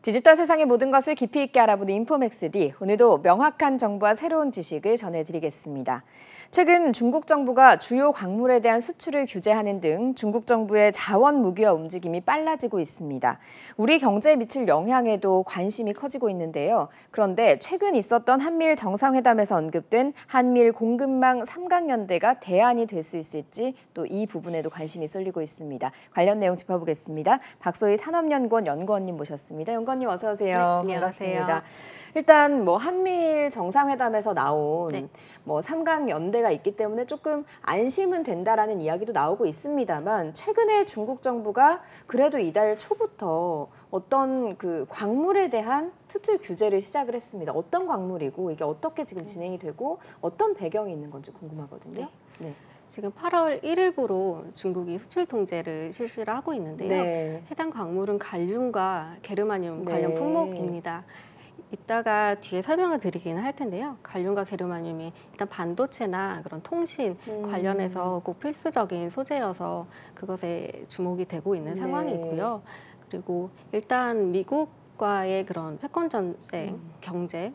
디지털 세상의 모든 것을 깊이 있게 알아보는 인포맥스D. 오늘도 명확한 정보와 새로운 지식을 전해드리겠습니다. 최근 중국 정부가 주요 광물에 대한 수출을 규제하는 등 중국 정부의 자원 무기화 움직임이 빨라지고 있습니다. 우리 경제에 미칠 영향에도 관심이 커지고 있는데요. 그런데 최근 있었던 한미일 정상회담에서 언급된 한미일 공급망 삼각연대가 대안이 될 수 있을지 또 이 부분에도 관심이 쏠리고 있습니다. 관련 내용 짚어보겠습니다. 박소희 산업연구원 연구원님 모셨습니다. 연구원님 어서 오세요. 네, 반갑습니다. 일단 한미일 정상회담에서 나온 삼각연대가 있기 때문에 조금 안심은 된다라는 이야기도 나오고 있습니다만 최근에 중국 정부가 그래도 이달 초부터 어떤 그 광물에 대한 수출 규제를 시작을 했습니다. 어떤 광물이고 이게 어떻게 지금 진행이 되고 어떤 배경이 있는 건지 궁금하거든요. 네. 지금 8월 1일부로 중국이 수출 통제를 실시를 하고 있는데요. 네. 해당 광물은 갈륨과 게르마늄 네. 관련 품목입니다. 이따가 뒤에 설명을 드리기는 할 텐데요. 갈륨과 게르마늄이 일단 반도체나 그런 통신 관련해서 꼭 필수적인 소재여서 그것에 주목이 되고 있는 상황이고요. 그리고 일단 미국과의 그런 패권 전쟁, 경쟁이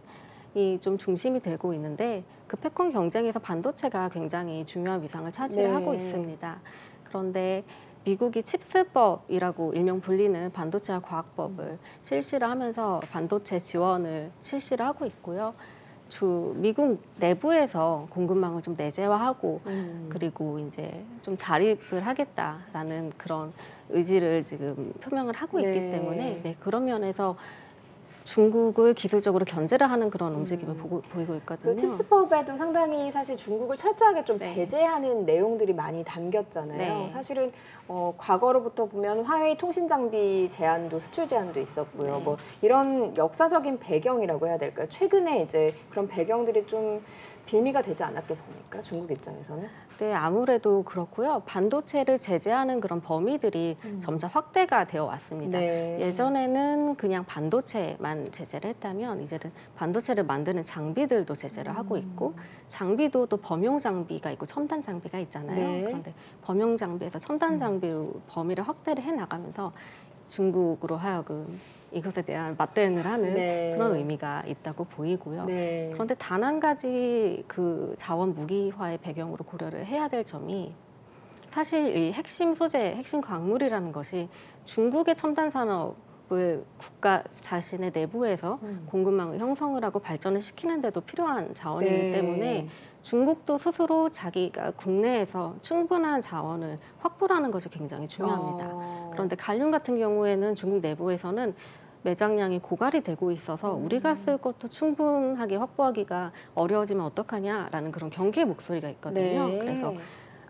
좀 중심이 되고 있는데 그 패권 경쟁에서 반도체가 굉장히 중요한 위상을 차지하고 있습니다. 그런데 미국이 칩스법이라고 일명 불리는 반도체와 과학법을 실시를 하면서 반도체 지원을 실시를 하고 있고요. 미국 내부에서 공급망을 좀 내재화하고 그리고 이제 좀 자립을 하겠다라는 그런 의지를 지금 표명을 하고 있기 때문에 그런 면에서 중국을 기술적으로 견제를 하는 그런 움직임을 보이고 있거든요. 그 칩스법에도 상당히 사실 중국을 철저하게 좀 배제하는 내용들이 많이 담겼잖아요. 사실은 과거로부터 보면 화웨이 통신 장비 제한도 수출 제한도 있었고요. 이런 역사적인 배경이라고 해야 될까요? 최근에 이제 그런 배경들이 좀 빌미가 되지 않았겠습니까? 중국 입장에서는? 네, 아무래도 그렇고요. 반도체를 제재하는 그런 범위들이 점차 확대가 되어 왔습니다. 예전에는 그냥 반도체만 제재를 했다면 이제는 반도체를 만드는 장비들도 제재를 하고 있고 장비도 또 범용 장비가 있고 첨단 장비가 있잖아요. 그런데 범용 장비에서 첨단 장비로 범위를 확대를 해나가면서 중국으로 하여금 이것에 대한 맞대응을 하는 그런 의미가 있다고 보이고요. 그런데 단 한 가지 그 자원 무기화의 배경으로 고려를 해야 될 점이 사실 이 핵심 소재, 핵심 광물이라는 것이 중국의 첨단 산업을 국가 자신의 내부에서 공급망을 형성을 하고 발전을 시키는 데도 필요한 자원이기 때문에 중국도 스스로 자기가 국내에서 충분한 자원을 확보하는 것이 굉장히 중요합니다. 그런데 갈륨 같은 경우에는 중국 내부에서는 매장량이 고갈이 되고 있어서 우리가 쓸 것도 충분하게 확보하기가 어려워지면 어떡하냐라는 그런 경계의 목소리가 있거든요. 그래서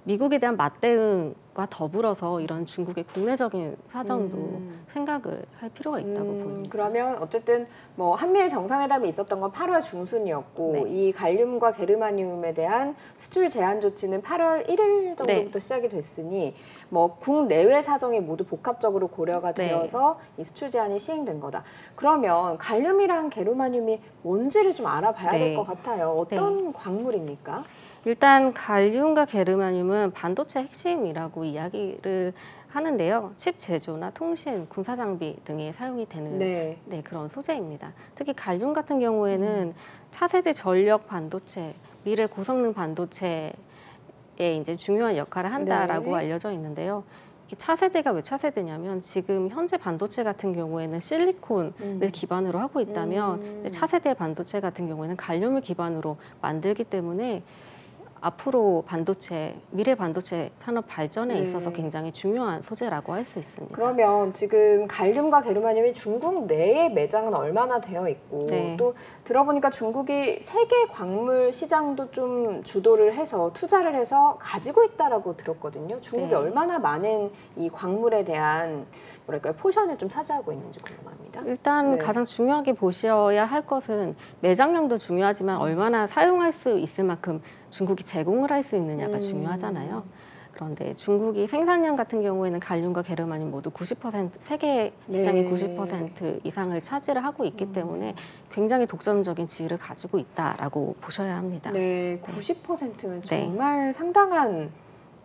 미국에 대한 맞대응과 더불어서 이런 중국의 국내적인 사정도 생각을 할 필요가 있다고 보입니다. 그러면 어쨌든 한미일 정상회담이 있었던 건 8월 중순이었고 이 갈륨과 게르마늄에 대한 수출 제한 조치는 8월 1일 정도부터 시작이 됐으니 국내외 사정이 모두 복합적으로 고려가 되어서 이 수출 제한이 시행된 거다. 그러면 갈륨이랑 게르마늄이 뭔지를 좀 알아봐야 될 것 같아요. 어떤 광물입니까? 일단 갈륨과 게르마늄은 반도체 핵심이라고 이야기를 하는데요. 칩 제조나 통신, 군사장비 등에 사용이 되는 그런 소재입니다. 특히 갈륨 같은 경우에는 차세대 전력 반도체, 미래 고성능 반도체에 이제 중요한 역할을 한다라고 알려져 있는데요. 차세대가 왜 차세대냐면 지금 현재 반도체 같은 경우에는 실리콘을 기반으로 하고 있다면 차세대 반도체 같은 경우에는 갈륨을 기반으로 만들기 때문에 앞으로 미래 반도체 산업 발전에 있어서 굉장히 중요한 소재라고 할 수 있습니다. 그러면 지금 갈륨과 게르마늄이 중국 내에 매장은 얼마나 되어 있고 또 들어보니까 중국이 세계 광물 시장도 좀 주도를 해서 투자를 해서 가지고 있다라고 들었거든요. 중국이 얼마나 많은 이 광물에 대한 포션을 좀 차지하고 있는지 궁금합니다. 일단 가장 중요하게 보셔야 할 것은 매장량도 중요하지만 얼마나 사용할 수 있을 만큼 중국이 제공을 할 수 있느냐가 중요하잖아요. 그런데 중국이 생산량 같은 경우에는 갈륨과 게르마늄 모두 90%, 세계 시장의 90% 이상을 차지를 하고 있기 때문에 굉장히 독점적인 지위를 가지고 있다라고 보셔야 합니다. 90%면 정말 상당한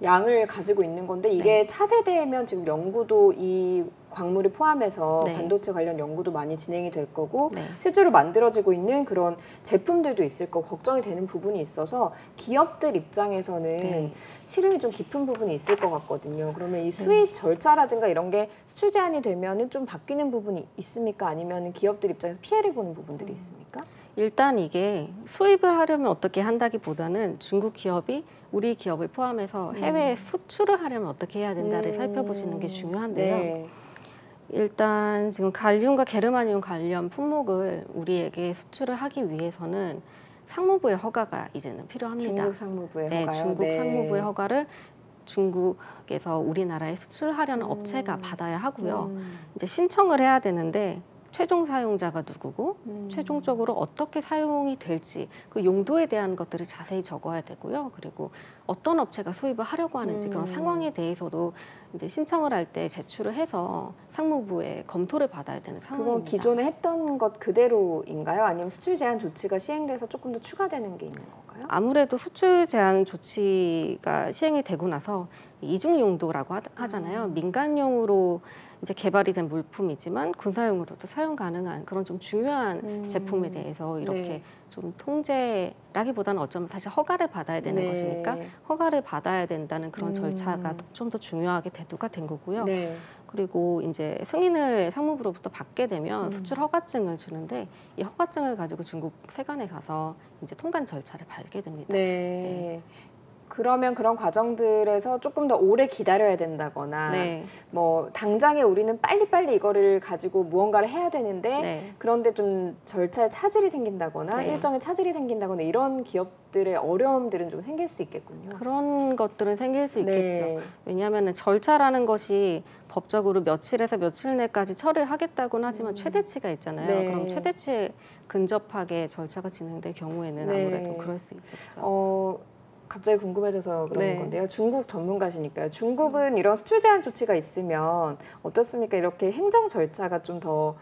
양을 가지고 있는 건데 이게 차세대면 지금 연구도 이 광물을 포함해서 반도체 관련 연구도 많이 진행이 될 거고 실제로 만들어지고 있는 그런 제품들도 있을 거고 걱정이 되는 부분이 있어서 기업들 입장에서는 시름이 좀 깊은 부분이 있을 것 같거든요. 그러면 이 수입 절차라든가 이런 게 수출 제한이 되면은 좀 바뀌는 부분이 있습니까? 아니면 기업들 입장에서 피해를 보는 부분들이 있습니까? 일단 이게 수입을 하려면 어떻게 한다기보다는 중국 기업이 우리 기업을 포함해서 해외에 수출을 하려면 어떻게 해야 된다를 살펴보시는 게 중요한데요. 일단 지금 갈륨과 게르마늄 관련 품목을 우리에게 수출을 하기 위해서는 상무부의 허가가 이제는 필요합니다. 중국 상무부의 허가요? 중국 상무부의 허가를 중국에서 우리나라에 수출하려는 업체가 받아야 하고요. 이제 신청을 해야 되는데 최종 사용자가 누구고 최종적으로 어떻게 사용이 될지 그 용도에 대한 것들을 자세히 적어야 되고요. 그리고 어떤 업체가 수입을 하려고 하는지 그런 상황에 대해서도 이제 신청을 할 때 제출을 해서 상무부에 검토를 받아야 되는 상황입니다. 그건 기존에 했던 것 그대로인가요? 아니면 수출 제한 조치가 시행돼서 조금 더 추가되는 게 있는 건가요? 아무래도 수출 제한 조치가 시행이 되고 나서 이중 용도라고 하잖아요. 민간용으로 이제 개발이 된 물품이지만 군사용으로도 사용 가능한 그런 좀 중요한 제품에 대해서 이렇게 좀 통제라기보다는 어쩌면 사실 허가를 받아야 되는 것이니까 허가를 받아야 된다는 그런 절차가 좀 더 중요하게 대두가 된 거고요. 그리고 이제 승인을 상무부로부터 받게 되면 수출 허가증을 주는데 이 허가증을 가지고 중국 세관에 가서 이제 통관 절차를 밟게 됩니다. 그러면 그런 과정들에서 조금 더 오래 기다려야 된다거나 뭐 당장에 우리는 빨리빨리 이거를 가지고 무언가를 해야 되는데 그런데 좀 절차에 차질이 생긴다거나 일정에 차질이 생긴다거나 이런 기업들의 어려움들은 좀 생길 수 있겠군요. 그런 것들은 생길 수 있겠죠. 왜냐하면 절차라는 것이 법적으로 며칠에서 며칠 내까지 처리를 하겠다고는 하지만 최대치가 있잖아요. 그럼 최대치에 근접하게 절차가 진행될 경우에는 아무래도 그럴 수 있겠죠. 갑자기 궁금해져서 그런 건데요. 중국 전문가시니까요. 중국은 이런 수출 제한 조치가 있으면 어떻습니까? 이렇게 행정 절차가 좀 더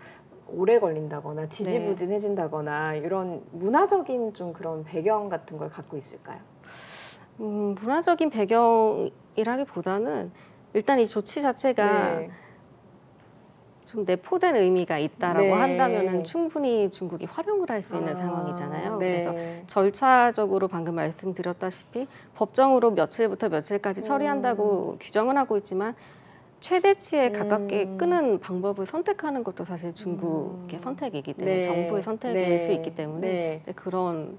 오래 걸린다거나 지지부진해진다거나 이런 문화적인 좀 그런 배경 같은 걸 갖고 있을까요? 문화적인 배경이라기보다는 일단 이 조치 자체가 좀 내포된 의미가 있다라고 한다면은 충분히 중국이 활용을 할 수 있는 상황이잖아요. 그래서 절차적으로 방금 말씀드렸다시피 법정으로 며칠부터 며칠까지 처리한다고 규정은 하고 있지만 최대치에 가깝게 끄는 방법을 선택하는 것도 사실 중국의 선택이기 때문에 정부의 선택일 수 있기 때문에 그런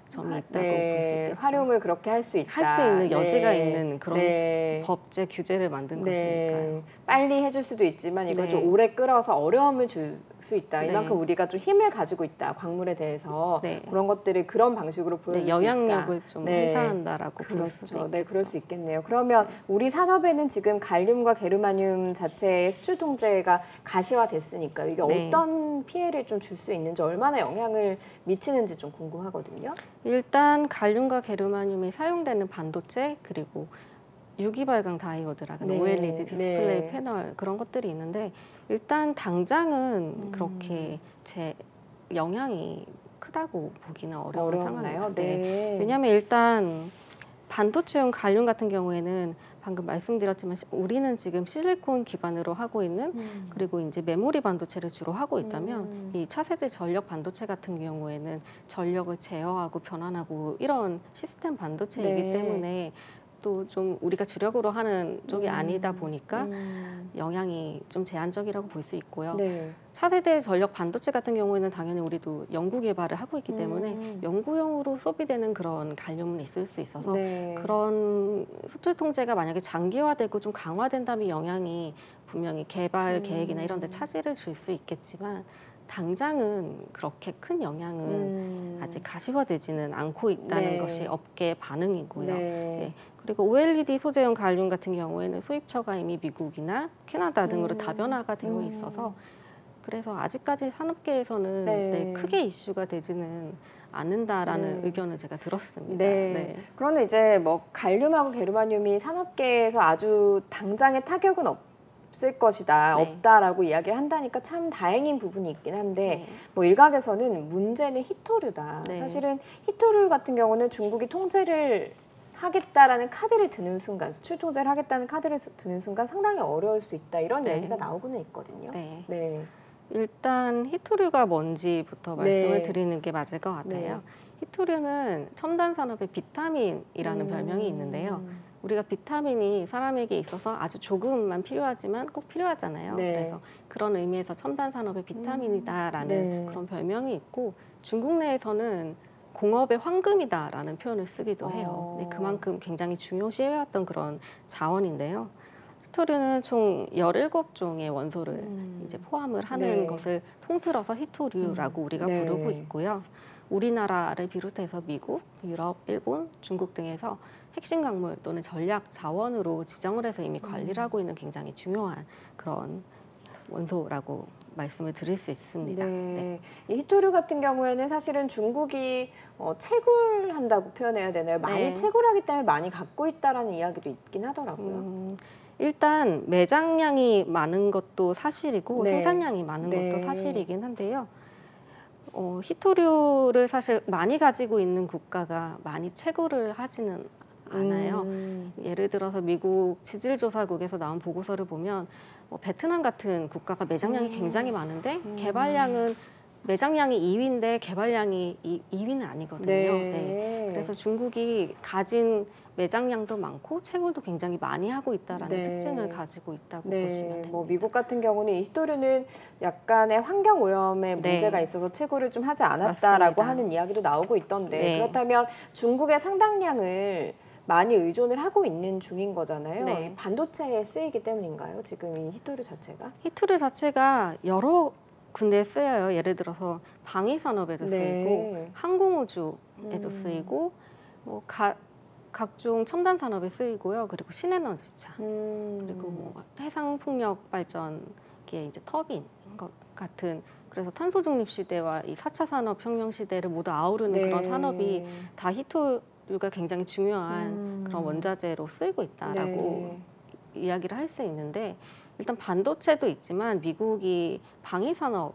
점이 있다고 볼 수 있겠죠. 활용을 그렇게 할 수 있다. 할 수 있는 여지가 있는 그런 법제 규제를 만든 것이니까요. 빨리 해줄 수도 있지만 이걸 좀 오래 끌어서 어려움을 줄 수 있다. 이만큼 우리가 좀 힘을 가지고 있다. 광물에 대해서 그런 것들을 그런 방식으로 보여줄 수 있다. 영향력을 좀 행사한다라고 볼 수도 있겠죠. 네, 그럴 수 있겠네요. 그러면 우리 산업에는 지금 갈륨과 게르마늄 자체의 수출 통제가 가시화됐으니까요. 이게 어떤 피해를 좀 줄 수 있는지 얼마나 영향을 미치는지 좀 궁금하거든요. 일단 갈륨과 게르마늄이 사용되는 반도체 그리고 유기발광 다이오드라는 OLED 디스플레이 패널 그런 것들이 있는데 일단 당장은 그렇게 제 영향이 크다고 보기는 어려운 상황입니다. 왜냐하면 일단 반도체용 갈륨 같은 경우에는 방금 말씀드렸지만 우리는 지금 실리콘 기반으로 하고 있는 그리고 이제 메모리 반도체를 주로 하고 있다면 이 차세대 전력 반도체 같은 경우에는 전력을 제어하고 변환하고 이런 시스템 반도체이기 때문에 또 좀 우리가 주력으로 하는 쪽이 아니다 보니까 영향이 좀 제한적이라고 볼 수 있고요. 차세대 전력 반도체 같은 경우에는 당연히 우리도 연구 개발을 하고 있기 때문에 연구용으로 소비되는 그런 갈륨은 있을 수 있어서 그런 수출 통제가 만약에 장기화되고 좀 강화된다면 영향이 분명히 개발 계획이나 이런 데 차질을 줄 수 있겠지만 당장은 그렇게 큰 영향은 아직 가시화되지는 않고 있다는 것이 업계 반응이고요. 그리고 OLED 소재용 갈륨 같은 경우에는 수입처가 이미 미국이나 캐나다 등으로 다변화가 되어 있어서 그래서 아직까지 산업계에서는 크게 이슈가 되지는 않는다라는 의견을 제가 들었습니다. 그런데 이제 뭐 갈륨하고 게르마늄이 산업계에서 아주 당장의 타격은 없을 것이다, 없다라고 이야기를 한다니까 참 다행인 부분이 있긴 한데 뭐 일각에서는 문제는 히토류다. 사실은 히토류 같은 경우는 중국이 통제를 하겠다라는 카드를 드는 순간, 수출 통제를 하겠다는 카드를 드는 순간 상당히 어려울 수 있다 이런 얘기가 나오고는 있거든요. 네. 일단 히토류가 뭔지부터 말씀을 드리는 게 맞을 것 같아요. 히토류는 첨단 산업의 비타민이라는 별명이 있는데요. 우리가 비타민이 사람에게 있어서 아주 조금만 필요하지만 꼭 필요하잖아요. 그래서 그런 의미에서 첨단 산업의 비타민이다라는 그런 별명이 있고, 중국 내에서는 공업의 황금이다라는 표현을 쓰기도 해요. 그만큼 굉장히 중요시해왔던 그런 자원인데요. 히토류는 총 17종의 원소를 이제 포함을 하는 것을 통틀어서 히토류라고 우리가 부르고 있고요. 우리나라를 비롯해서 미국, 유럽, 일본, 중국 등에서 핵심 광물 또는 전략 자원으로 지정을 해서 이미 관리를 하고 있는 굉장히 중요한 그런 원소라고 말씀을 드릴 수 있습니다. 이 히토류 같은 경우에는 사실은 중국이 채굴한다고 표현해야 되나요? 많이 채굴하기 때문에 많이 갖고 있다라는 이야기도 있긴 하더라고요. 일단 매장량이 많은 것도 사실이고 생산량이 많은 것도 사실이긴 한데요. 히토류를 사실 많이 가지고 있는 국가가 많이 채굴을 하지는 않아요. 예를 들어서 미국 지질조사국에서 나온 보고서를 보면 베트남 같은 국가가 매장량이 굉장히 많은데 개발량은 매장량이 2위인데 개발량이 2위는 아니거든요. 그래서 중국이 가진 매장량도 많고 채굴도 굉장히 많이 하고 있다라는 특징을 가지고 있다고 보시면 됩니다. 미국 같은 경우는 이 히토류는 약간의 환경 오염에 문제가 있어서 채굴을 좀 하지 않았다라고 하는 이야기도 나오고 있던데 그렇다면 중국의 상당량을 많이 의존을 하고 있는 중인 거잖아요. 반도체에 쓰이기 때문인가요? 지금 이 히토류 자체가? 히토류 자체가 여러 군데에 쓰여요. 예를 들어서 방위 산업에도 쓰이고 항공우주에도 쓰이고 각종 첨단 산업에 쓰이고요. 그리고 신에너지차 그리고 해상 풍력 발전기의 이제 터빈 것 같은, 그래서 탄소 중립 시대와 이 4차 산업 혁명 시대를 모두 아우르는 그런 산업이 다 히토류가 굉장히 중요한 그런 원자재로 쓰이고 있다라고 이야기를 할 수 있는데, 일단 반도체도 있지만 미국이 방위 산업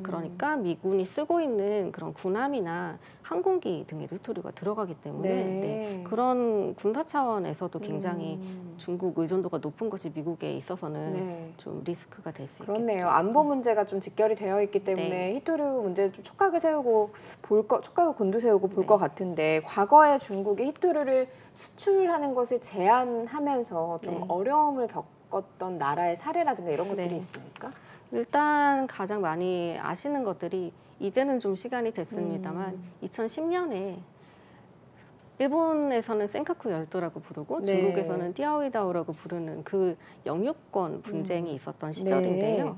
그러니까 미군이 쓰고 있는 그런 군함이나 항공기 등의 히토류가 들어가기 때문에 그런 군사 차원에서도 굉장히 중국 의존도가 높은 것이 미국에 있어서는 좀 리스크가 될 수 있겠죠. 그렇네요. 안보 문제가 좀 직결이 되어 있기 때문에 히토류 문제에 좀 촉각을 세우고 촉각을 곤두세우고 볼 것 같은데, 과거에 중국이 히토류를 수출하는 것을 제한하면서 좀 어려움을 겪었던 나라의 사례라든가 이런 것들이 있습니까? 일단 가장 많이 아시는 것들이, 이제는 좀 시간이 됐습니다만 2010년에 일본에서는 센카쿠 열도라고 부르고 중국에서는 띠아오이다오라고 부르는 그 영유권 분쟁이 있었던 시절인데요.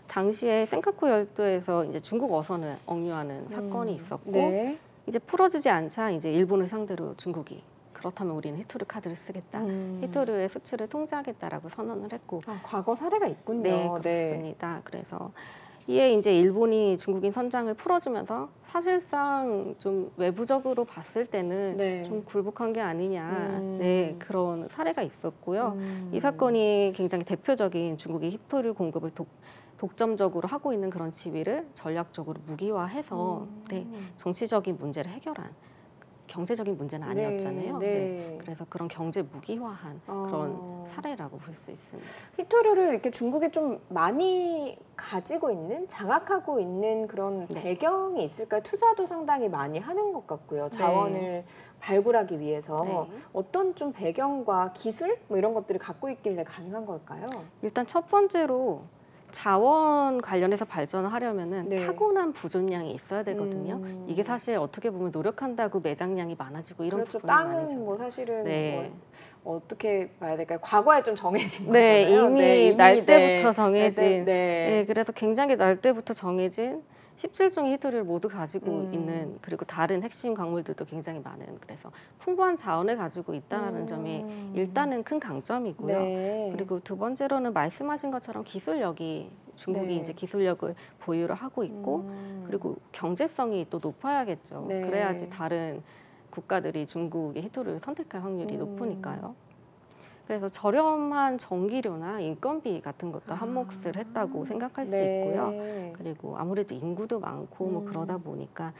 당시에 센카쿠 열도에서 이제 중국 어선을 억류하는 사건이 있었고 이제 풀어주지 않자 이제 일본을 상대로 중국이 그렇다면 우리는 히토류 카드를 쓰겠다. 히토류의 수출을 통제하겠다라고 선언을 했고. 과거 사례가 있군요. 네, 그렇습니다. 그래서 이에 이제 일본이 중국인 선장을 풀어주면서 사실상 좀 외부적으로 봤을 때는 좀 굴복한 게 아니냐, 그런 사례가 있었고요. 이 사건이 굉장히 대표적인 중국이 히토류 공급을 독점적으로 하고 있는 그런 지위를 전략적으로 무기화해서 정치적인 문제를 해결한, 경제적인 문제는 아니었잖아요. 그래서 그런 경제 무기화한 그런 사례라고 볼 수 있습니다. 히토류를 이렇게 중국이 좀 많이 가지고 있는, 장악하고 있는 그런 배경이 있을까요? 투자도 상당히 많이 하는 것 같고요. 자원을 발굴하기 위해서 어떤 좀 배경과 기술 뭐 이런 것들을 갖고 있길래 가능한 걸까요? 일단 첫 번째로 자원 관련해서 발전을 하려면은 타고난 부존량이 있어야 되거든요. 이게 사실 어떻게 보면 노력한다고 매장량이 많아지고 이런 부분은 땅은 아니죠. 뭐 사실은 뭐 어떻게 봐야 될까요? 과거에 좀 정해진 거잖아요. 이미 날 때부터 정해진. 그래서 굉장히 날 때부터 정해진 17종의 히토류를 모두 가지고 있는, 그리고 다른 핵심 광물들도 굉장히 많은, 그래서 풍부한 자원을 가지고 있다는 점이 일단은 큰 강점이고요. 그리고 두 번째로는 말씀하신 것처럼 기술력이, 중국이 이제 기술력을 보유를 하고 있고, 그리고 경제성이 또 높아야겠죠. 그래야지 다른 국가들이 중국의 히토류를 선택할 확률이 높으니까요. 그래서 저렴한 전기료나 인건비 같은 것도 한몫을 했다고 생각할 수 있고요. 그리고 아무래도 인구도 많고 뭐 그러다 보니까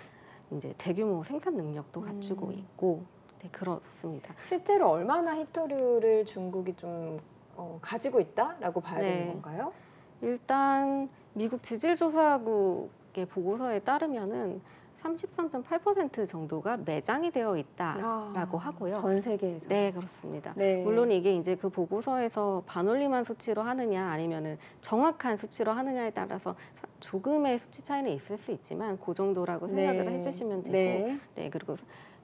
이제 대규모 생산 능력도 갖추고 있고, 네, 그렇습니다. 실제로 얼마나 히토류를 중국이 좀 가지고 있다라고 봐야 되는 건가요? 일단 미국 지질조사국의 보고서에 따르면은 33.8% 정도가 매장이 되어 있다라고 하고요. 전 세계에서? 네, 그렇습니다. 네. 물론 이게 이제 그 보고서에서 반올림한 수치로 하느냐 아니면은 정확한 수치로 하느냐에 따라서 조금의 수치 차이는 있을 수 있지만 그 정도라고 생각을 해주시면 되고, 네, 그리고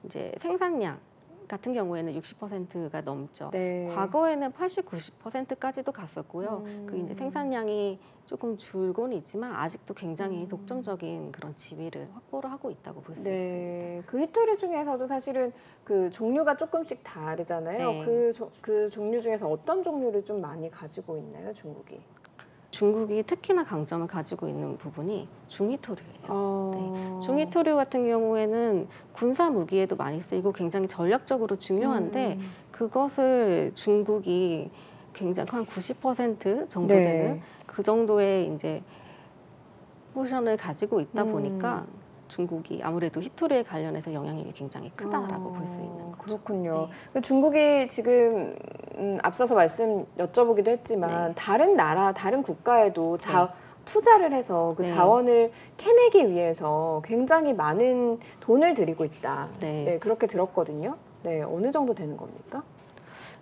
이제 생산량 같은 경우에는 60%가 넘죠. 과거에는 80, 90%까지도 갔었고요. 그 이제 생산량이 조금 줄고는 있지만 아직도 굉장히 독점적인 그런 지위를 확보를 하고 있다고 볼 수 있습니다. 그 히토류 중에서도 사실은 그 종류가 조금씩 다르잖아요. 그 종류 중에서 어떤 종류를 좀 많이 가지고 있나요, 중국이? 중국이 특히나 강점을 가지고 있는 부분이 중히토류예요. 네. 중히토류 같은 경우에는 군사 무기에도 많이 쓰이고 굉장히 전략적으로 중요한데 그것을 중국이 굉장히 한 90% 정도 되는 그 정도의 이제 포션을 가지고 있다 보니까 중국이 아무래도 히토류에 관련해서 영향력이 굉장히 크다라고 볼 수 있는 거죠. 그렇군요. 네. 중국이 지금 앞서서 말씀 여쭤보기도 했지만 다른 나라, 다른 국가에도 투자를 해서 그 자원을 캐내기 위해서 굉장히 많은 돈을 들이고 있다. 네, 그렇게 들었거든요. 네, 어느 정도 되는 겁니까?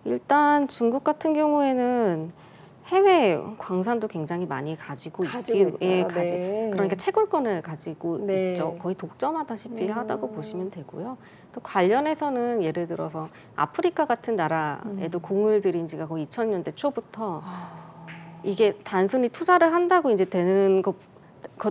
일단 중국 같은 경우에는 해외 광산도 굉장히 많이 가지고 있어요. 그러니까 채굴권을 가지고 있죠. 거의 독점하다시피 하다고 보시면 되고요. 또 관련해서는 예를 들어서 아프리카 같은 나라에도 공을 들인 지가 거의 2000년대 초부터 이게 단순히 투자를 한다고 이제 되는 것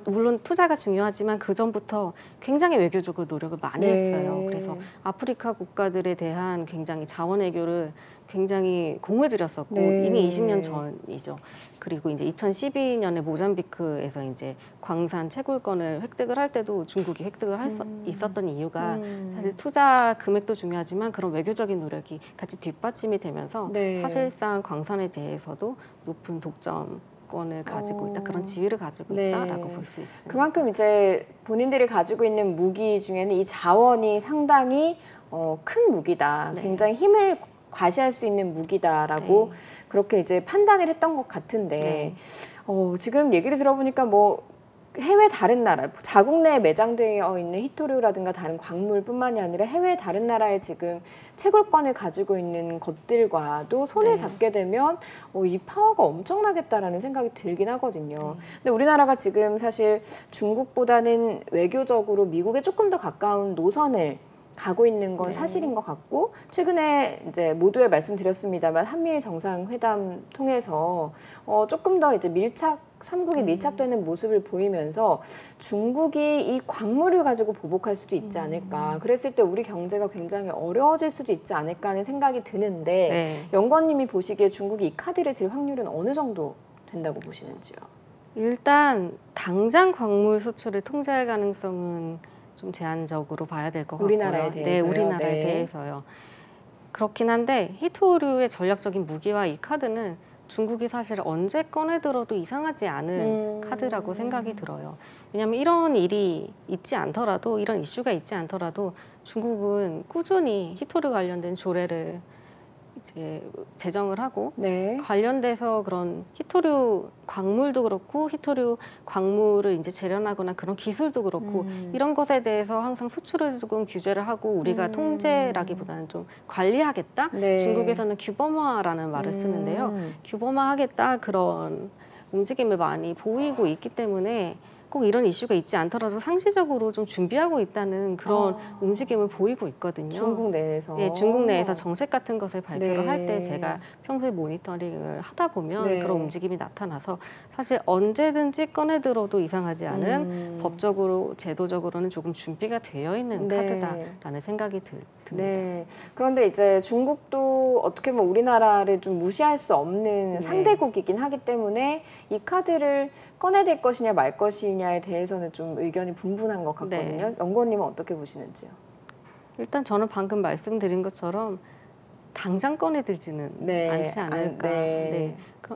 물론 투자가 중요하지만 그 전부터 굉장히 외교적으로 노력을 많이 했어요. 그래서 아프리카 국가들에 대한 굉장히 자원 외교를 굉장히 공을 들였었고 이미 20년 전이죠. 그리고 이제 2012년에 모잠비크에서 이제 광산 채굴권을 획득을 할 때도 중국이 획득을 있었던 이유가 사실 투자 금액도 중요하지만 그런 외교적인 노력이 같이 뒷받침이 되면서 사실상 광산에 대해서도 높은 독점권을 가지고 있다, 그런 지위를 가지고 있다라고 볼 수 있습니다. 그만큼 이제 본인들이 가지고 있는 무기 중에는 이 자원이 상당히 큰 무기다. 굉장히 힘을 과시할 수 있는 무기다라고 그렇게 이제 판단을 했던 것 같은데 지금 얘기를 들어보니까 뭐 해외 다른 나라, 자국 내에 매장되어 있는 히토류라든가 다른 광물뿐만이 아니라 해외 다른 나라에 지금 채굴권을 가지고 있는 것들과도 손을 잡게 되면 이 파워가 엄청나겠다라는 생각이 들긴 하거든요. 근데 우리나라가 지금 사실 중국보다는 외교적으로 미국에 조금 더 가까운 노선을 가고 있는 건 사실인 것 같고, 최근에 이제 모두에 말씀드렸습니다만 한미일 정상회담 통해서 조금 더 이제 삼국이 밀착되는 모습을 보이면서 중국이 이 광물을 가지고 보복할 수도 있지 않을까. 그랬을 때 우리 경제가 굉장히 어려워질 수도 있지 않을까 하는 생각이 드는데 연구원님이 보시기에 중국이 이 카드를 들 확률은 어느 정도 된다고 보시는지요? 일단 당장 광물 수출을 통제할 가능성은 좀 제한적으로 봐야 될 것 같고요. 우리나라에 대해서요? 네, 우리나라에 대해서요. 그렇긴 한데 히토류의 전략적인 무기와 이 카드는 중국이 사실 언제 꺼내들어도 이상하지 않은 카드라고 생각이 들어요. 왜냐하면 이런 일이 있지 않더라도, 이런 이슈가 있지 않더라도 중국은 꾸준히 히토류 관련된 조례를 이제 제정을 하고 관련돼서 그런 히토류 광물도 그렇고 히토류 광물을 이제 재련하거나 그런 기술도 그렇고 이런 것에 대해서 항상 수출을 조금 규제를 하고 우리가 통제라기보다는 좀 관리하겠다. 중국에서는 규범화라는 말을 쓰는데요. 규범화하겠다, 그런 움직임을 많이 보이고 있기 때문에 꼭 이런 이슈가 있지 않더라도 상시적으로 좀 준비하고 있다는 그런 움직임을 보이고 있거든요. 중국 내에서? 네, 중국 내에서 정책 같은 것을 발표를 할 때 제가 평소에 모니터링을 하다 보면 그런 움직임이 나타나서 사실 언제든지 꺼내들어도 이상하지 않은 법적으로, 제도적으로는 조금 준비가 되어 있는 카드다라는 생각이 듭니다. 그런데 이제 중국도 어떻게 보면 우리나라를 좀 무시할 수 없는 상대국이긴 하기 때문에 이 카드를 꺼내들 것이냐 말 것이냐에 대해서는 좀 의견이 분분한 것 같거든요. 연구원님은 어떻게 보시는지요? 일단 저는 방금 말씀드린 것처럼 당장 꺼내들지는 않지 않을까.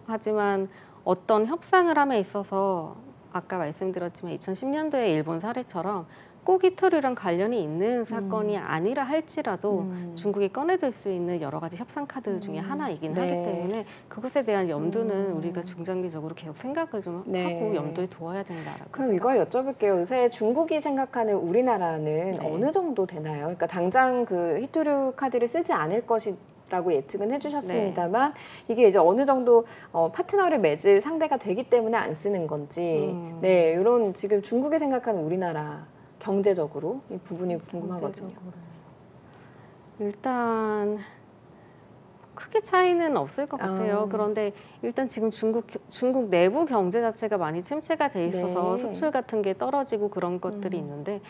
하지만 어떤 협상을 함에 있어서 아까 말씀드렸지만 2010년도에 일본 사례처럼 꼭 히토류랑 관련이 있는 사건이 아니라 할지라도 중국이 꺼내들 수 있는 여러 가지 협상 카드 중에 하나이긴 하기 때문에 그것에 대한 염두는 우리가 중장기적으로 계속 생각을 좀 하고 염두에 두어야 된다라고. 그럼 이걸 여쭤볼게요. 요새 중국이 생각하는 우리나라는 어느 정도 되나요? 그러니까 당장 그 히토류 카드를 쓰지 않을 것이라고 예측은 해주셨습니다만 이게 이제 어느 정도 파트너를 맺을 상대가 되기 때문에 안 쓰는 건지 네, 이런 지금 중국이 생각하는 우리나라 경제적으로 이 부분이 궁금하거든요. 일단 크게 차이는 없을 것 같아요. 그런데 일단 지금 중국 내부 경제 자체가 많이 침체가 돼 있어서 수출 같은 게 떨어지고 그런 것들이 있는데,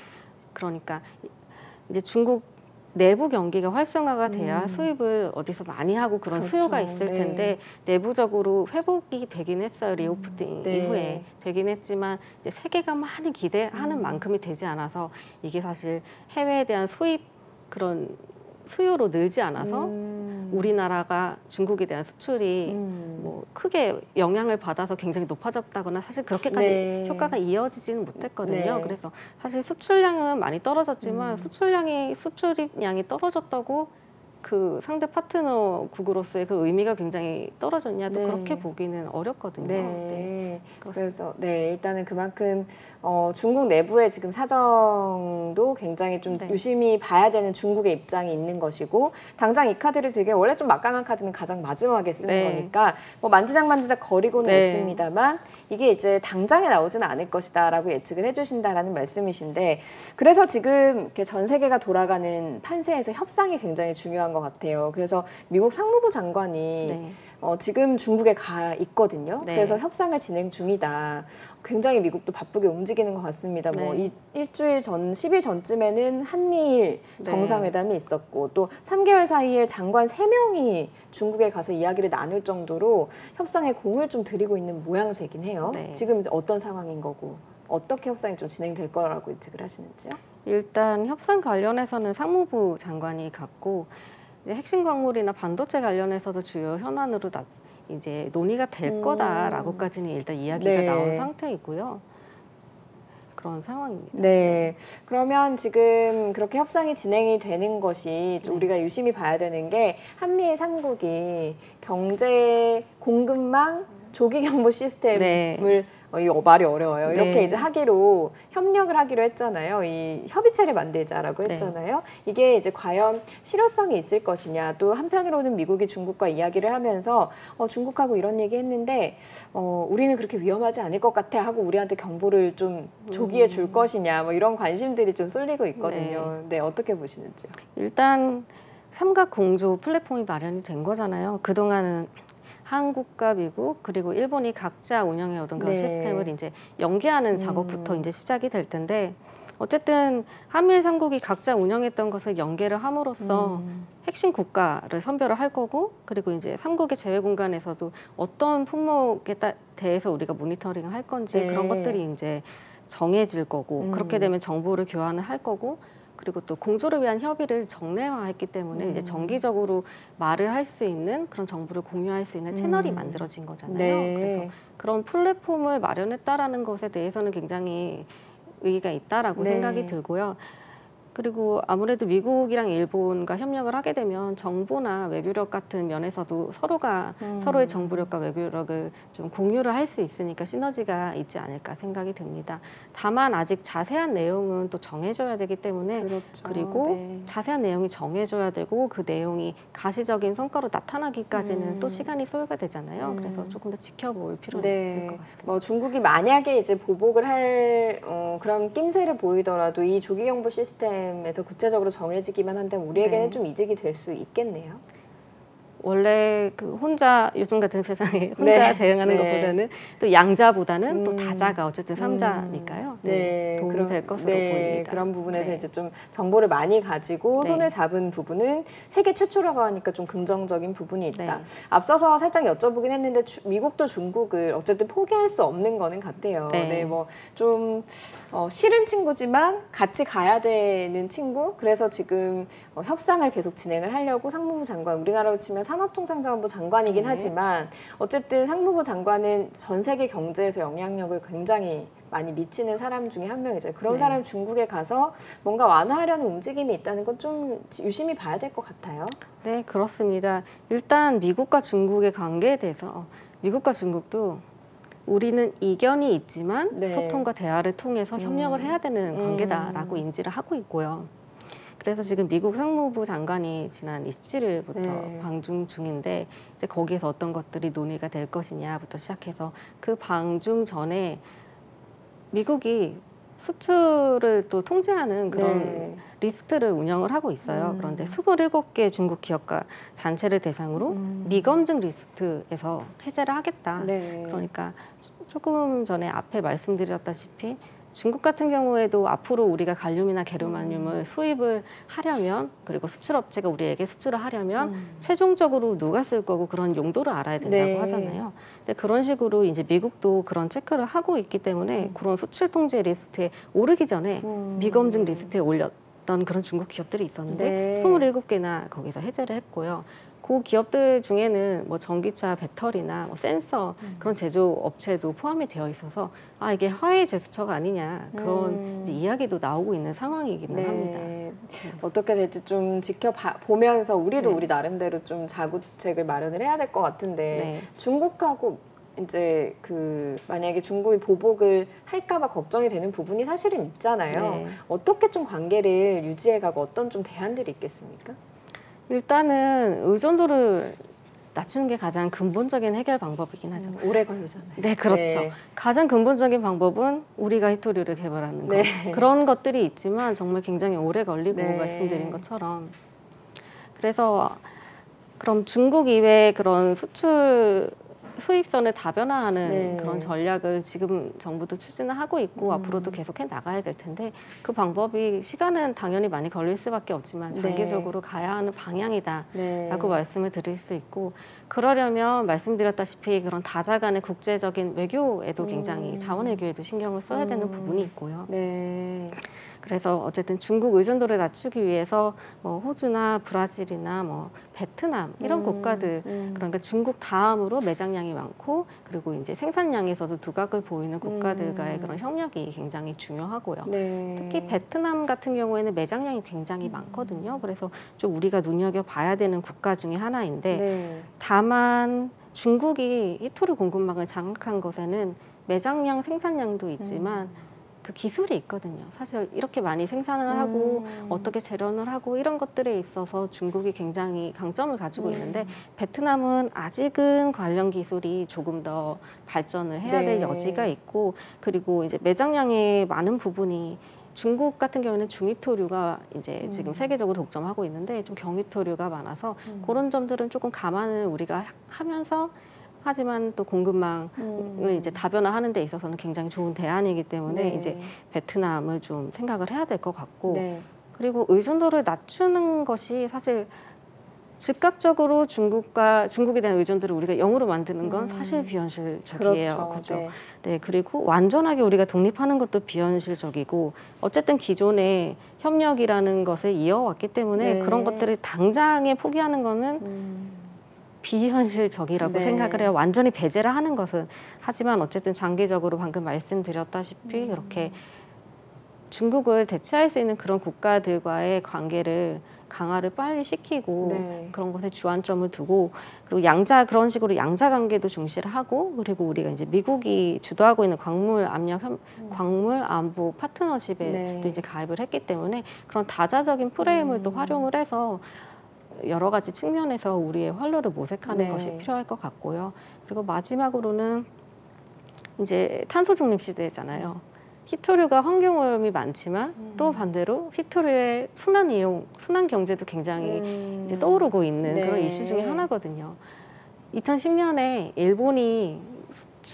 그러니까 이제 중국 내부 경기가 활성화가 돼야 수입을 어디서 많이 하고 그런 수요가 있을 텐데 내부적으로 회복이 되긴 했어요. 리오프닝 이후에 되긴 했지만 이제 세계가 많이 기대하는 만큼이 되지 않아서 이게 사실 해외에 대한 수입 그런 수요로 늘지 않아서 우리나라가 중국에 대한 수출이 뭐 크게 영향을 받아서 굉장히 높아졌다거나 사실 그렇게까지 효과가 이어지지는 못했거든요. 그래서 사실 수출량은 많이 떨어졌지만 수출입량이 떨어졌다고 그 상대 파트너국으로서의 그 의미가 굉장히 떨어졌냐 또 그렇게 보기는 어렵거든요. 그래서 일단은 그만큼 중국 내부의 지금 사정도 굉장히 좀 유심히 봐야 되는 중국의 입장이 있는 것이고, 당장 이 카드를 되게 원래 좀 막강한 카드는 가장 마지막에 쓰는 거니까 뭐 만지작 거리고는 있습니다만 이게 이제 당장에 나오지는 않을 것이다라고 예측을 해주신다라는 말씀이신데, 그래서 지금 이렇게 전 세계가 돌아가는 판세에서 협상이 굉장히 중요한 것 같아요. 그래서 미국 상무부 장관이 지금 중국에 가 있거든요. 그래서 협상을 진행 중이다. 굉장히 미국도 바쁘게 움직이는 것 같습니다. 뭐 일주일 전, 10일 전쯤에는 한미일 정상회담이 있었고 또 3개월 사이에 장관 3명이 중국에 가서 이야기를 나눌 정도로 협상에 공을 좀 들이고 있는 모양새긴 해요. 지금 이제 어떤 상황인 거고 어떻게 협상이 좀 진행될 거라고 예측을 하시는지요? 일단 협상 관련해서는 상무부 장관이 갔고 핵심 광물이나 반도체 관련해서도 주요 현안으로 이제 논의가 될 거다라고까지는 일단 이야기가 나온 상태이고요. 그런 상황입니다. 그러면 지금 그렇게 협상이 진행이 되는 것이 우리가 유심히 봐야 되는 게 한미일 3국이 경제 공급망 조기 경보 시스템을 이거 말이 어려워요. 이렇게 이제 하기로 협력을 하기로 했잖아요. 이 협의체를 만들자라고 했잖아요. 이게 이제 과연 실효성이 있을 것이냐. 또 한편으로는 미국이 중국과 이야기를 하면서 중국하고 이런 얘기 했는데 우리는 그렇게 위험하지 않을 것 같아 하고 우리한테 경보를 좀 조기에 줄 것이냐. 뭐 이런 관심들이 좀 쏠리고 있거든요. 어떻게 보시는지요? 일단 삼각 공조 플랫폼이 마련이 된 거잖아요. 그동안은 한국과 미국 그리고 일본이 각자 운영해 오던 그런 시스템을 이제 연계하는 작업부터 이제 시작이 될 텐데, 어쨌든 한미일 3국이 각자 운영했던 것을 연계를 함으로써 핵심 국가를 선별을 할 거고, 그리고 이제 3국의 제외 공간에서도 어떤 품목에 대해서 우리가 모니터링을 할 건지 그런 것들이 이제 정해질 거고, 그렇게 되면 정보를 교환을 할 거고, 그리고 또 공조를 위한 협의를 정례화했기 때문에 이제 정기적으로 말을 할 수 있는 그런 정보를 공유할 수 있는 채널이 만들어진 거잖아요. 그래서 그런 플랫폼을 마련했다라는 것에 대해서는 굉장히 의의가 있다라고 생각이 들고요. 그리고 아무래도 미국이랑 일본과 협력을 하게 되면 정보나 외교력 같은 면에서도 서로가 서로의 정보력과 외교력을 좀 공유를 할 수 있으니까 시너지가 있지 않을까 생각이 듭니다. 다만 아직 자세한 내용은 또 정해져야 되기 때문에 그리고 자세한 내용이 정해져야 되고 그 내용이 가시적인 성과로 나타나기까지는 또 시간이 소요가 되잖아요. 그래서 조금 더 지켜볼 필요는 있을 것 같습니다. 뭐 중국이 만약에 이제 보복을 할 그런 낌새를 보이더라도 이 조기경보 시스템에서 구체적으로 정해지기만 한다면 우리에게는 좀 이득이 될 수 있겠네요. 원래 그 혼자 요즘 같은 세상에 혼자 대응하는 것보다는 또 양자보다는 또 다자가 어쨌든 삼자니까요. 도움이 될 것으로 보입니다. 그런 부분에서 이제 좀 정보를 많이 가지고 손을 잡은 부분은 세계 최초라고 하니까 좀 긍정적인 부분이 있다. 앞서서 살짝 여쭤보긴 했는데 미국도 중국을 어쨌든 포기할 수 없는 거는 같아요. 뭐 좀 싫은 친구지만 같이 가야 되는 친구. 그래서 지금 협상을 계속 진행을 하려고 상무부 장관, 우리나라로 치면 산업통상자원부 장관이긴 하지만 어쨌든 상무부 장관은 전 세계 경제에서 영향력을 굉장히 많이 미치는 사람 중에 한 명이죠. 그런 사람 중국에 가서 뭔가 완화하려는 움직임이 있다는 건 좀 유심히 봐야 될 것 같아요. 네, 그렇습니다. 일단 미국과 중국의 관계에 대해서 미국과 중국도 우리는 이견이 있지만 소통과 대화를 통해서 협력을 해야 되는 관계다라고 인지를 하고 있고요. 그래서 지금 미국 상무부 장관이 지난 27일부터 방중 중인데 이제 거기에서 어떤 것들이 논의가 될 것이냐부터 시작해서 그 방중 전에 미국이 수출을 또 통제하는 그런 리스트를 운영을 하고 있어요. 그런데 27개 중국 기업과 단체를 대상으로 미검증 리스트에서 해제를 하겠다. 그러니까 조금 전에 앞에 말씀드렸다시피 중국 같은 경우에도 앞으로 우리가 갈륨이나 게르마늄을 수입을 하려면 그리고 수출업체가 우리에게 수출을 하려면 최종적으로 누가 쓸 거고 그런 용도를 알아야 된다고 하잖아요. 근데 그런 식으로 이제 미국도 그런 체크를 하고 있기 때문에 그런 수출 통제 리스트에 오르기 전에 미검증 리스트에 올렸던 그런 중국 기업들이 있었는데 27개나 거기서 해제를 했고요. 그 기업들 중에는 뭐 전기차 배터리나 뭐 센서 그런 제조 업체도 포함이 되어 있어서 아 이게 화해 제스처가 아니냐 그런 이제 이야기도 나오고 있는 상황이기는 합니다. 어떻게 될지 좀 지켜보면서 우리도 우리 나름대로 좀 자구책을 마련을 해야 될 것 같은데 중국하고 이제 만약에 중국이 보복을 할까봐 걱정이 되는 부분이 사실은 있잖아요. 어떻게 좀 관계를 유지해가고 어떤 좀 대안들이 있겠습니까? 일단은 의존도를 낮추는 게 가장 근본적인 해결 방법이긴 하죠. 오래 걸리잖아요. 네, 그렇죠. 가장 근본적인 방법은 우리가 히토류를 개발하는 것. 그런 것들이 있지만 정말 굉장히 오래 걸리고 말씀드린 것처럼. 그래서 그럼 중국 이외에 그런 수입선을 다변화하는 그런 전략을 지금 정부도 추진을 하고 있고 앞으로도 계속해 나가야 될 텐데 그 방법이 시간은 당연히 많이 걸릴 수밖에 없지만 장기적으로 가야 하는 방향이다라고 말씀을 드릴 수 있고 그러려면 말씀드렸다시피 그런 다자 간의 국제적인 외교에도 굉장히 자원 외교에도 신경을 써야 되는 부분이 있고요. 그래서 어쨌든 중국 의존도를 낮추기 위해서 뭐 호주나 브라질이나 뭐 베트남 이런 국가들 그러니까 중국 다음으로 매장량이 많고 그리고 이제 생산량에서도 두각을 보이는 국가들과의 그런 협력이 굉장히 중요하고요. 특히 베트남 같은 경우에는 매장량이 굉장히 많거든요. 그래서 좀 우리가 눈여겨봐야 되는 국가 중에 하나인데 다만 중국이 히토류 공급망을 장악한 것에는 매장량, 생산량도 있지만 그 기술이 있거든요. 사실 이렇게 많이 생산을 하고 어떻게 재련을 하고 이런 것들에 있어서 중국이 굉장히 강점을 가지고 있는데 베트남은 아직은 관련 기술이 조금 더 발전을 해야 될 여지가 있고 그리고 이제 매장량의 많은 부분이 중국 같은 경우는 중히토류가 이제 지금 세계적으로 독점하고 있는데 좀 경히토류가 많아서 그런 점들은 조금 감안을 우리가 하면서 하지만 또 공급망을 이제 다변화하는 데 있어서는 굉장히 좋은 대안이기 때문에 이제 베트남을 좀 생각을 해야 될 것 같고 그리고 의존도를 낮추는 것이 사실 즉각적으로 중국에 대한 의존도를 우리가 0으로 만드는 건 사실 비현실적이에요. 그렇죠. 네, 그리고 완전하게 우리가 독립하는 것도 비현실적이고 어쨌든 기존의 협력이라는 것을 이어왔기 때문에 그런 것들을 당장에 포기하는 거는 비현실적이라고 생각을 해요. 완전히 배제를 하는 것은. 하지만 어쨌든 장기적으로 방금 말씀드렸다시피 그렇게 중국을 대체할 수 있는 그런 국가들과의 관계를 강화를 빨리 시키고 그런 것에 주안점을 두고 그리고 그런 식으로 양자 관계도 중시를 하고 그리고 우리가 이제 미국이 주도하고 있는 광물 안보 파트너십에 또 이제 가입을 했기 때문에 그런 다자적인 프레임을 또 활용을 해서 여러 가지 측면에서 우리의 활로를 모색하는 것이 필요할 것 같고요. 그리고 마지막으로는 이제 탄소 중립 시대잖아요. 히토류가 환경오염이 많지만 또 반대로 히토류의 순환 경제도 굉장히 이제 떠오르고 있는 그런 이슈 중에 하나거든요. 2010년에 일본이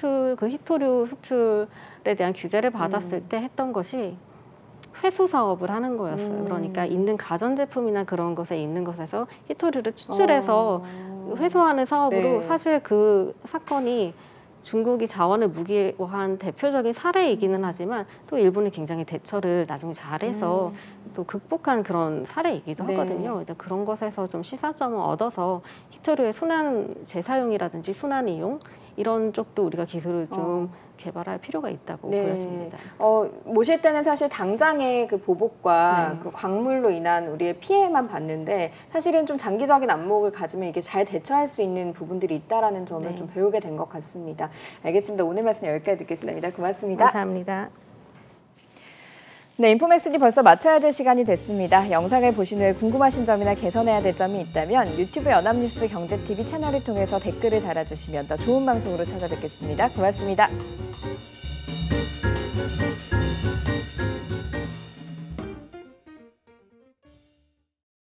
그 히토류 수출에 대한 규제를 받았을 때 했던 것이 회수 사업을 하는 거였어요. 그러니까 있는 가전제품이나 그런 것에 있는 것에서 히토류를 추출해서 회수하는 사업으로 사실 그 사건이 중국이 자원을 무기화한 대표적인 사례이기는 하지만 또 일본이 굉장히 대처를 나중에 잘해서 또 극복한 그런 사례이기도 하거든요. 그런 것에서 좀 시사점을 얻어서 히토류의 순환 재사용이라든지 순환 이용 이런 쪽도 우리가 기술을 좀 개발할 필요가 있다고 보여집니다. 모실 때는 사실 당장의 그 보복과 그 광물로 인한 우리의 피해만 봤는데 사실은 좀 장기적인 안목을 가지면 이게 잘 대처할 수 있는 부분들이 있다라는 점을 좀 배우게 된 것 같습니다. 알겠습니다. 오늘 말씀 여기까지 듣겠습니다. 고맙습니다. 감사합니다. 네, 인포맥스니 벌써 마쳐야 될 시간이 됐습니다. 영상을 보신 후에 궁금하신 점이나 개선해야 될 점이 있다면 유튜브 연합뉴스 경제TV 채널을 통해서 댓글을 달아주시면 더 좋은 방송으로 찾아뵙겠습니다. 고맙습니다.